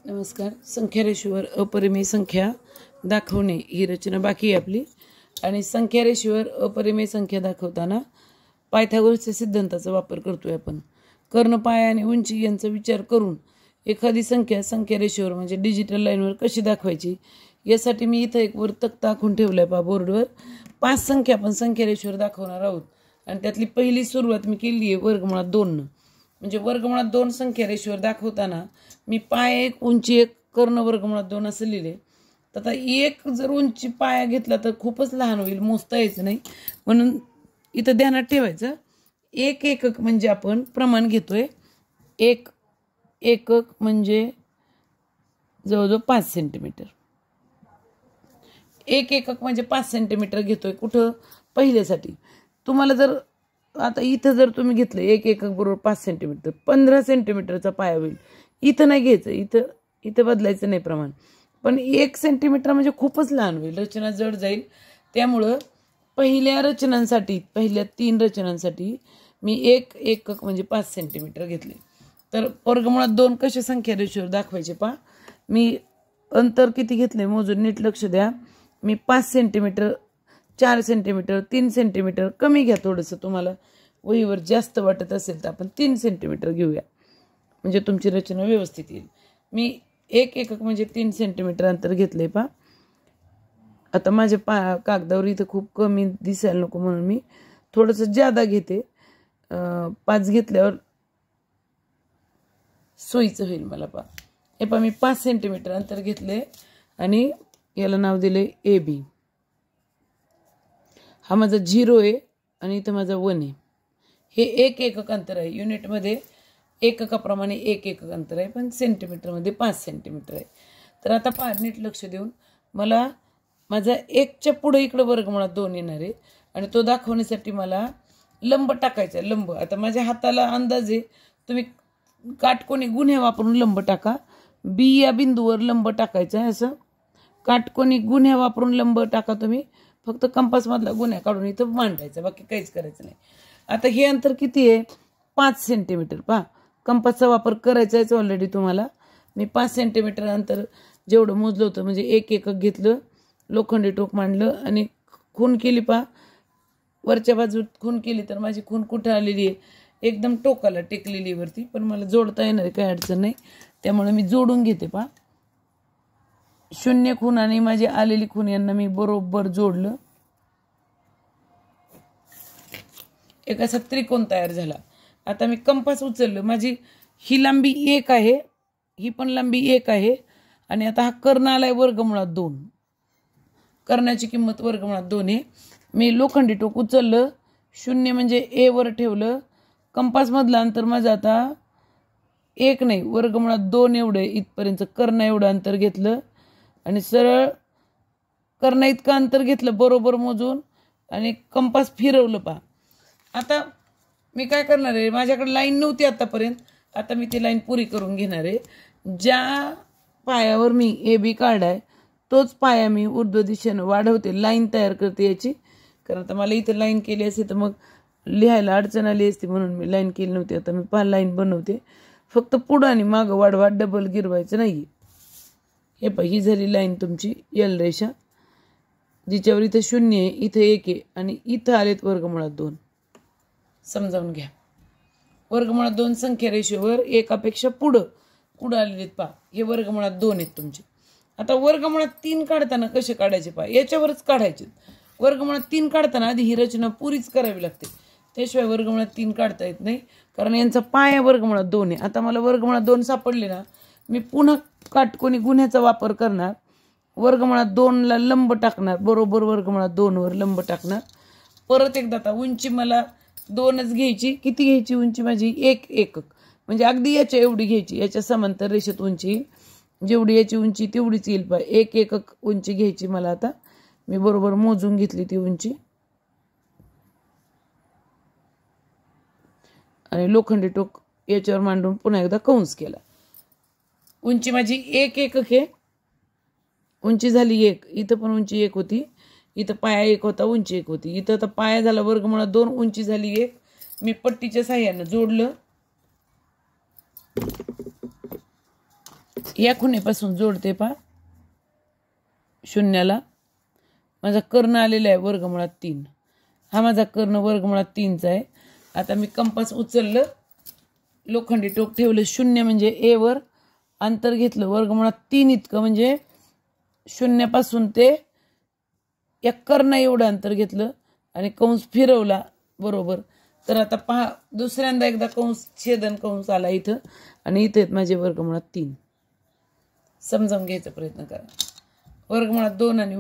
नमस्कार. संख्या रेषेवर अपरिमेय संख्या दाखवणे ही रचना बाकी आहे आपली. आणि संख्या रेषेवर अपरिमेय संख्या दाखवताना पायथागोरसच्या सिद्धांताचा वापर करतोय आपण. कर्ण, पाया आणि उंची यांचा विचार करून एखादी संख्या संख्या रेषेवर म्हणजे डिजिटल लाईनवर कशी दाखवायची यासाठी मी इथं एक वर तक्ता आखून ठेवलाय पहा बोर्डवर. 5 संख्या आपण संख्या रेषेवर दाखवणार आहोत आणि त्यातली पहिली सुरुवात मी केली आहे वर्गमुळात 2 न. म्हणजे वर्गमुळात 2 संख्या रेषेवर दाखवताना मी पाय 1 उंची 1 कर्ण वर्गमुळात 2 असं लिहिले. तर आता 1 जर उंची पाया घेतला तर खूपच लहान होईल, मोजता यायचं नाही. म्हणून इथं ध्यानात ठेवायचं 1 एकक म्हणजे आपण प्रमाण घेतोय. 1 एकक म्हणजे जवळजवळ 5 सेंटीमीटर. 1 एकक म्हणजे 5 सेंटीमीटर घेतोय कुठं पहिल्यासाठी. तुम्हाला जर आता इथं जर तुम्ही घेतलं 1 एकक बरोबर 5 सेंटीमीटर 15 सेंटीमीटरचा पाया होईल. इथं नाही घ्यायचं, इथं बदलायचं नाही प्रमाण. पण 1 सेंटीमीटर म्हणजे खूपच लहान होईल, रचना जड जाईल. त्यामुळं पहिल्या रचनांसाठी पहिल्या 3 रचनांसाठी मी 1 एकक म्हणजे 5 सेंटीमीटर घेतले. तर वर्गमुळात 2 कशा संख्या रेषेवर दाखवायचे पहा. मी अंतर किती घेतले मोजून नीट लक्ष द्या. मी 5 सेंटीमीटर, 4 सेंटीमीटर, 3 सेंटीमीटर, कमी घ्या थोडंसं, तुम्हाला वहीवर जास्त वाटत असेल तर आपण 3 सेंटीमीटर घेऊया म्हणजे तुमची रचना व्यवस्थित येईल. मी 1 एकक म्हणजे 3 सेंटीमीटर अंतर घेतले पहा. आता माझ्या कागदावर इथं खूप कमी दिसायला नको म्हणून मी थोडंसं जादा घेते. 5 घेतल्यावर सोयीचं होईल मला पहा. हे पहा मी 5 सेंटीमीटर अंतर घेतले आणि याला नाव दिले AB. हा माझा 0 आहे आणि इथं माझा 1 आहे. हे 1 एकक अंतर आहे. युनिटमध्ये एककाप्रमाणे 1 एकक अंतर आहे, पण सेंटीमीटरमध्ये 5 सेंटीमीटर आहे. तर आता पहा नीट लक्ष देऊन, मला माझा 1च्या पुढे इकडं वर्गमुळात 2 येणार आहे आणि तो दाखवण्यासाठी मला लंब टाकायचा आहे. लंब आता माझ्या हाताला अंदाज आहे, तुम्ही काटकोनी गुन्हे वापरून लंब टाका. B या बिंदूवर लंब टाकायचा आहे. असं काटकोनी गुन्हे वापरून लंब टाका तुम्ही. फक्त कंपासमधला गुन्हा काढून इथं मांडायचा, बाकी काहीच करायचं नाही. आता हे अंतर किती आहे? 5 सेंटीमीटर. पहा कंपासचा वापर करायचा आहे ऑलरेडी तुम्हाला. मी 5 सेंटीमीटर अंतर जेवढं मोजलं होतं म्हणजे 1 एकक घेतलं, लोखंडी टोक मांडलं आणि खून केली. पहा वरच्या बाजूत खून केली तर माझी खून कुठं आलेली आहे? एकदम टोकाला टेकलेली वरती, पण मला जोडता येणार काही अडचण नाही, त्यामुळे मी जोडून घेते. पहा 0 खून आणि माझी आलेली खून यांना मी बरोबर जोडलं. एक असा त्रिकोण तयार झाला. आता मी कंपास उचललं, माझी ही लांबी 1 आहे, ही पण लांबी 1 आहे आणि आता हा कर्ण आलाय वर्गमुळात 2. कर्णाची किंमत वर्गमुळात 2 आहे. मी लोखंडी टोक उचललं, 0 म्हणजे A वर ठेवलं. कंपासमधलं अंतर माझं आता 1 नाही, वर्गमुळात 2 एवढं इथपर्यंत कर्ण एवढं अंतर घेतलं आणि सरळ कर्ण इतकं अंतर घेतलं बरोबर मोजून आणि कंपास फिरवलं. पहा आता मी काय करणार आहे, माझ्याकडे लाईन नव्हती आतापर्यंत, आता मी ती लाईन पुरी करून घेणार आहे. ज्या पायावर मी AB काढाय तोच पाया मी ऊर्ध्व दिशेनं वाढवते, लाईन तयार करते याची. कारण आता मला इथं लाईन केली असती तर मग लिहायला अडचण आली असती, म्हणून मी लाईन केली नव्हती. आता मी लाईन बनवते. फक्त पुढं आणि मागं वाढवा, डबल गिरवायचं नाही. हे पहा ही झाली लाईन तुमची L रेषा, जिच्यावर इथं 0 आहे, इथं 1 आहे आणि इथं आलेत वर्गमुळात 2. समजावून घ्या. वर्गमुळात 2 संख्या रेषेवर एकापेक्षा पुढं आलेले पहा, हे वर्गमुळात 2 आहेत तुमचे. आता वर्गमुळात 3 काढताना कसे काढायचे पहा, याच्यावरच काढायचे. वर्गमुळात 3 काढताना आधी ही रचना पुरीच करावी लागते, त्याशिवाय वर्गमुळात 3 काढता येत नाही, कारण यांचा पाया वर्गमुळात 2 आहे. आता मला वर्गमुळात 2 सापडले ना, मी पुन्हा काटकोनी गुन्ह्याचा वापर करणार. वर्गमुळात 2ला लंब टाकणार, बरोबर वर्गमुळात 2 वर लंब टाकणार. परत एकदा आता उंची मला 2च घ्यायची. किती घ्यायची उंची माझी? 1 एकक म्हणजे अगदी याच्या एवढी घ्यायची. याच्या समांतर रेषेत उंची जेवढी याची उंची तेवढीच येईल. पहा 1 एकक उंची घ्यायची मला. आता मी बरोबर मोजून घेतली ती उंची आणि लोखंडी टोक याच्यावर मांडून पुन्हा एकदा कंस केला. उंची माझी 1 एकक आहे. उंची झाली 1. इथं पण उंची 1 होती, इथं पाया 1 होता, उंची 1 होती. इथं आता पाया झाला वर्गमुळात 2, उंची झाली 1. मी पट्टीच्या साह्यानं जोडलं या खुणेपासून जोडते पहा शून्याला. माझा कर्ण आलेला आहे वर्गमुळात 3. हा माझा कर्ण वर्गमुळात 3चा आहे. आता मी कंपास उचललं, लोखंडी टोक ठेवलं, शून्य म्हणजे ए वर अंतर घेतलं वर्गमुळात 3 इतकं, म्हणजे शून्यापासून ते या कर्ण एवढं अंतर घेतलं आणि कंस फिरवला बरोबर. तर आता पहा दुसऱ्यांदा एकदा कंस छेदन कंस आला इथं आणि इथे माझे वर्गमुळात 3. समजावून घ्यायचा प्रयत्न करा. वर्गमुळात 2 आणि